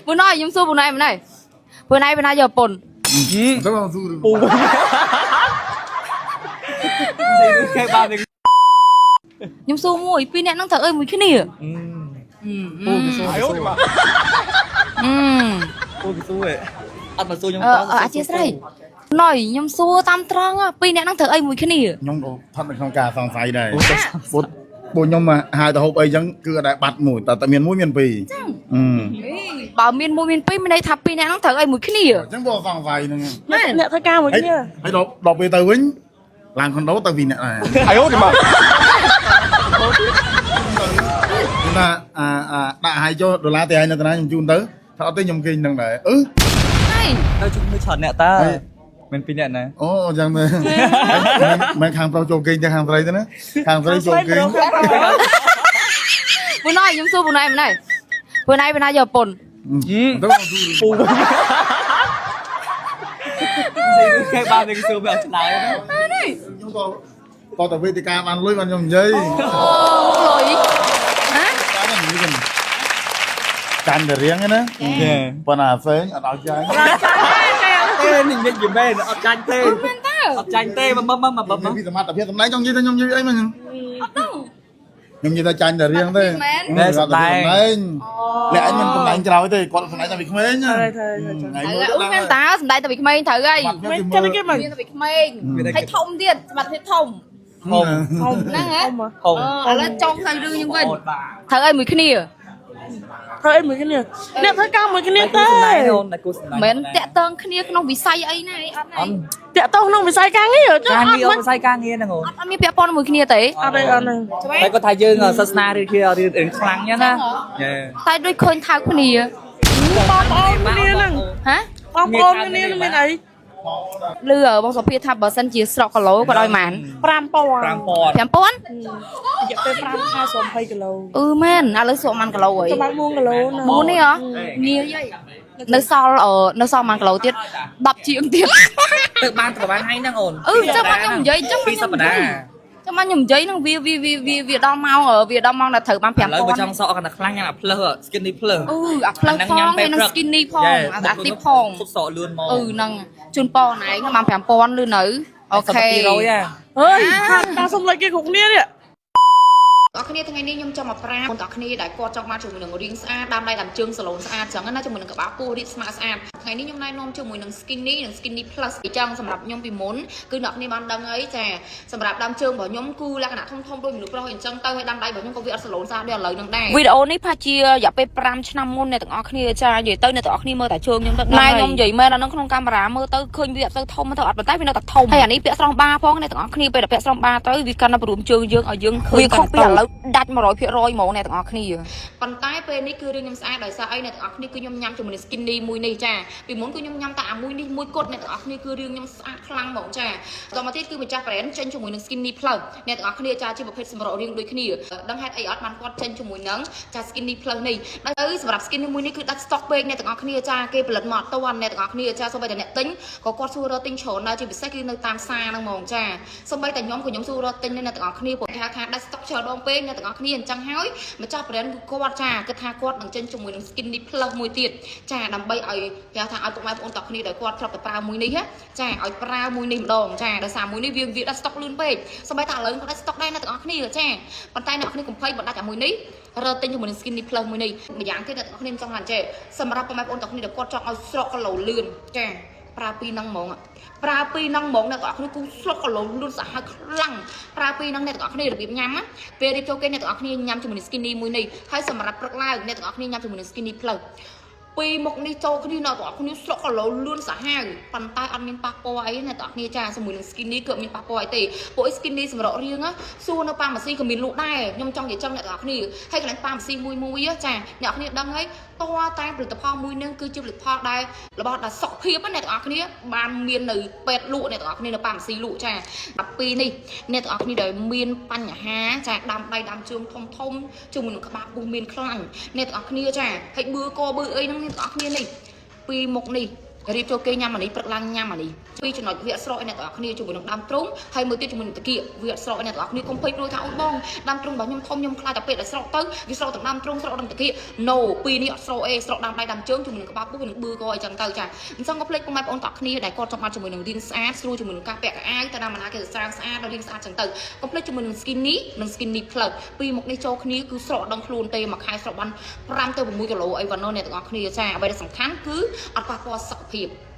bữa nay nhung xua bữa nay giờ pồn nhung xua mùi pin nè nó thở ơi mùi cái nè chia sẻ nói nhung xua tam trăng á pin nè nó thở ơi mùi cái nè nhung đồ thật là không cả sòng say này bố nhung mà hai tàu hộp ấy chẳng cứ đại bạt mùi tại miền mũi miền pì bảo miền mũi miền pì bên đây thắp pin nè nó thở ơi mùi cái nè chẳng có sòng say nữa nè thay ca một kia hãy đọc về từ vĩnh làm con đấu tao vì nè này ai hốt thì mà chúng ta đại hai cho đô la thì ai nữa ta nói nhung chun tới thọ tới nhung kinh đằng này nói chung mới chọn nè ta mình pin nè này ô chẳng thế mấy hàng tao cho kinh cho hàng tây thế nữa hàng tây cho kinh bữa nay nhung xua bữa nay giờ pồn cái ba mình xưa bây giờ lại chúng tôi tao về thì cam ăn lưới con nhung dây rồi hả canh để riêng cái nữa còn à phế ở đâu chơi tên mình biết gì bên ở tranh tê mà bây giờ mặt tập hiện tầm đấy trong gì ấy mà nhung như ta tranh để riêng thế đây sập tay lẽ anh mình tầm đánh trào thế còn tầm đánh tao bị không ấy nhá uống ta đây tao bị mê thử đây cho cái mình tao bị mê thấy thông tiền mặt thấy thông nè hả lên trong thầy đưa nhưng mình thử ơi mùi cái nè thôi mình cái này nè thay ca một cái này tê mình tẹt tơn cái này nó bị say ấy này tẹt tông nó bị say ca nghe rồi chứ ông say ca nghe nè ngồi ăn miếng bẹp con mùi cái này tế đây này đây có thay dương ở Sasna đi kia đi đến khăn nhá na tay đôi khơi thao cái này bom cái này nè hả bom cái này bên này lừa bông sọc pia tháp bờ sân chia sọc cả lỗ có đôi màn pram pon thèm pon giờ tới pram hai sôm hay cái lô men à lấy sọ man cả lỗ ấy bán muôn cái lô nè muôn đấy hả nhiều vậy nơi sau man cả lỗ tiết đập chuyện tiết tự bán hay năng ổn cho man nhầm giấy cho man nhầm giấy nó việc đo mau là thử ban phèm con trong sọ còn là khăn là plơ skinny plơ plơ phong hay nó skinny phong active phong sọ luôn mò năng chun po này nó ban phèm pon luôn nữ ok rồi à ơi ta xong lại cái cục nia đấy អ្នកគ្នាថ្ងៃនេះខ្ញុំចង់មកប្រាប់បងប្អូនគ្នាដែលគាត់ចង់បានជាមួយនឹងរៀងស្អាតដាំដៃដាំជើងសាឡូនស្អាតចឹងណាជាមួយនឹងក្បាលពោះរីកស្មាតស្អាតថ្ងៃនេះខ្ញុំណែនាំជាមួយនឹង skinny និង skinny plus អញ្ចឹងសម្រាប់ខ្ញុំពីមុនគឺអ្នកគ្នាបានដឹងអីចាសម្រាប់ដាំជើងរបស់ខ្ញុំគឺលក្ខណៈធំៗដូចមនុស្សប្រុសអញ្ចឹងទៅឲ្យដាំដៃរបស់ខ្ញុំក៏វាអត់សាឡូនស្អាតដូចឥឡូវហ្នឹងដែរវីដេអូនេះផាជារយៈពេល5ឆ្នាំមុនអ្នកទាំងអស់គ្នាចានិយាយទៅអ្នកទាំងអស់គ្នាមើលតែជើងខ្ញុំទៅណែខ្ញុំនិយាយមែនអានឹងក្នុងកាមេរ៉ាមើលទៅឃើញវាអត់ទៅធំទៅអត់ប៉ុន្តែវានៅតែធំហើយអានេះពាក់ស្រោមបាផងអ្នកទាំងអស់គ្នាពេលតែពាក់ស្រោមបាទៅវាកាន់តែព្រមជើងយើងឲ្យយើងឃើញវាខុសពីឥឡូវដាច់ 100% ហ្មងអ្នកទាំងអស់គ្នាប៉ុន្តែពេលនេះគឺរឿងខ្ញុំស្អាតដោយសារអីអ្នកទាំងអស់គ្នាគឺខ្ញុំញ៉ាំជាមួយនឹង skinny មួយនេះចាពីមុនគឺខ្ញុំញ៉ាំតែអាមួយនេះមួយគត់អ្នកទាំងអស់គ្នាគឺរឿងខ្ញុំស្អាតខ្លាំងហ្មងចាបន្តមកទៀតគឺម្ចាស់ brand ចេញជាមួយនឹង skinny plus អ្នកទាំងអស់គ្នាចាជាប្រភេទសម្រក់រាងដូចគ្នាដឹងហេតុអីអត់បានគាត់ចេញជាមួយនឹងចា skinny plus នេះដល់សម្រាប់ skinny មួយនេះគឺដាច់ stock ពេកអ្នកទាំងអស់គ្នាចាគេផលិតមកអត់ទាន់អ្នកទាំងអស់គ្នាចាសូម្បីតែអ្នកទិញក៏គាត់សួររកទិញច្រើនដែរជាពិសេសគឺនៅតាមផ្សារហ្នឹងហ្មងចាសូម្បីតែខ្ញុំក៏ខ្ញុំសួររកទិញអ្នកទាំងអស់គ្នាព្រោះថាដាច់ stock ច្រើនដងពេកអ្នកទាំងអស់គ្នាអញ្ចឹងហើយម្ចាស់ brand គឺគាត់ចាគិតថាគាត់នឹងចេញជាមួយនឹង skinny plus មួយទៀតចាដើម្បីឲ្យគេថាឲ្យពុកម៉ែបងប្អូនទាំងគ្នាដែលគាត់ធ្លាប់តែប្រើមួយនេះចាឲ្យប្រើមួយនេះម្ដងចាដោយសារមួយនេះវាដាច់ stock លឿនពេកសូម្បីតែឥឡូវគាត់ដាច់ stock ដែរអ្នកទាំងអស់គ្នាចាប៉ុន្តែអ្នកទាំងអស់គ្នាកុំភ័យបើដាច់តែមួយនេះរកទិញជាមួយនឹង skinny plus មួយនេះម្យ៉ាងទៀតអ្នកទាំងអស់គ្នាចង់ថាចេះសម្រាប់ពុកម៉ែបងប្អូនទាំងគ្នាដែលគាត់ចង់ឲ្យស្រកគីឡូលឿនចាប្រើពីរហ្នឹងហ្មងប្រើពីរហ្នឹងហ្មងអ្នកទាំងអស់គ្នាគូស្លុកគីឡូលឿនសាហាវខ្លាំងប្រើពីរហ្នឹងអ្នកទាំងអស់គ្នារបៀបញ៉ាំពេលរៀបចូលគេអ្នកទាំងអស់គ្នាញ៉ាំជាមួយនឹង skinny មួយនេះហើយសម្រាប់ព្រឹកឡើងអ្នកទាំងអស់គ្នាញ៉ាំជាមួយនឹង skinny plus ពីមុខនេះចូលគ្នាអ្នកទាំងអស់គ្នាស្លុកគីឡូលឿនសាហាវប៉ុន្តែអត់មានប៉ះពាល់អីអ្នកទាំងអស់គ្នាចាជាមួយនឹង skinny គឺអត់មានប៉ះពាល់អីទេពួក skinny សម្រាប់រៀងសួរនៅប៉ាម៉ាស៊ីក៏មានលក់ដែរខ្ញុំចង់និយាយចឹងអ្នកទាំងអស់គ្នាហើយកន្លែងប៉ាម៉ាស៊ីមួយចាអ្នកទាំងអស់គ្នាដឹងហើយតើតែផលិតផលមួយនឹងគឺជាផលិតផលដែលរបស់ដែលសុខភាពអ្នកទាំងអស់គ្នាបានមាននៅពេទ្យលក់អ្នកទាំងអស់គ្នានៅប៉ាម៉ាស៊ីលក់ចាដល់ពីនេះអ្នកទាំងអស់គ្នាដែលមានបញ្ហាចាដាំដៃដាំជើងធំជាមួយនឹងក្បាលពុះមានខ្លាញ់អ្នកទាំងអស់គ្នាចាហើយបឺកបឺអីហ្នឹងអ្នកទាំងអស់គ្នានេះពីមុខនេះ រៀបចូលគេញ៉ាំអានេះព្រឹកឡើងញ៉ាំអានេះពីចំណុចវាស្រកឲ្យអ្នកទាំងអស់គ្នាជាមួយនឹងដើមទ្រូងហើយមួយទៀតជាមួយនឹងតាគៀវាស្រកឲ្យអ្នកទាំងអស់គ្នាកុំភ្លេចព្រោះថាអូនបងដើមទ្រូងរបស់ខ្ញុំធំខ្ញុំខ្លាចតែពេលដែលស្រកទៅវាស្រកទាំងដើមទ្រូងស្រកទាំងតាគៀ no ពីរនេះអត់ស្រកអេស្រកដើមដៃដើមជើងជាមួយនឹងក្បាលពោះនិងប៊ឺកអីចឹងទៅចាអញ្ចឹងកុំភ្លេចពុកម៉ែបងប្អូនទាំងអស់គ្នាដែលគាត់ចង់បានជាមួយនឹងរាងស្អាតស្រួលជាមួយនឹងការពាក់កៅអៅទៅតាមណាគេស្អាតដល់រាងស្អាតចឹងទៅកុំភ្លេចជាមួយនឹង skinny និង skinny plus ពីរមុខនេះចូលគ្នាគឺស្រកដល់ខ្លួនទេមួយខែស្រកបាន5ទៅ6គីឡូអីវ៉ាណូអ្នកទាំងអស់គ្នាចាអ្វីដែលសំខាន់គឺអត់ប៉ះពាល់សុខភាព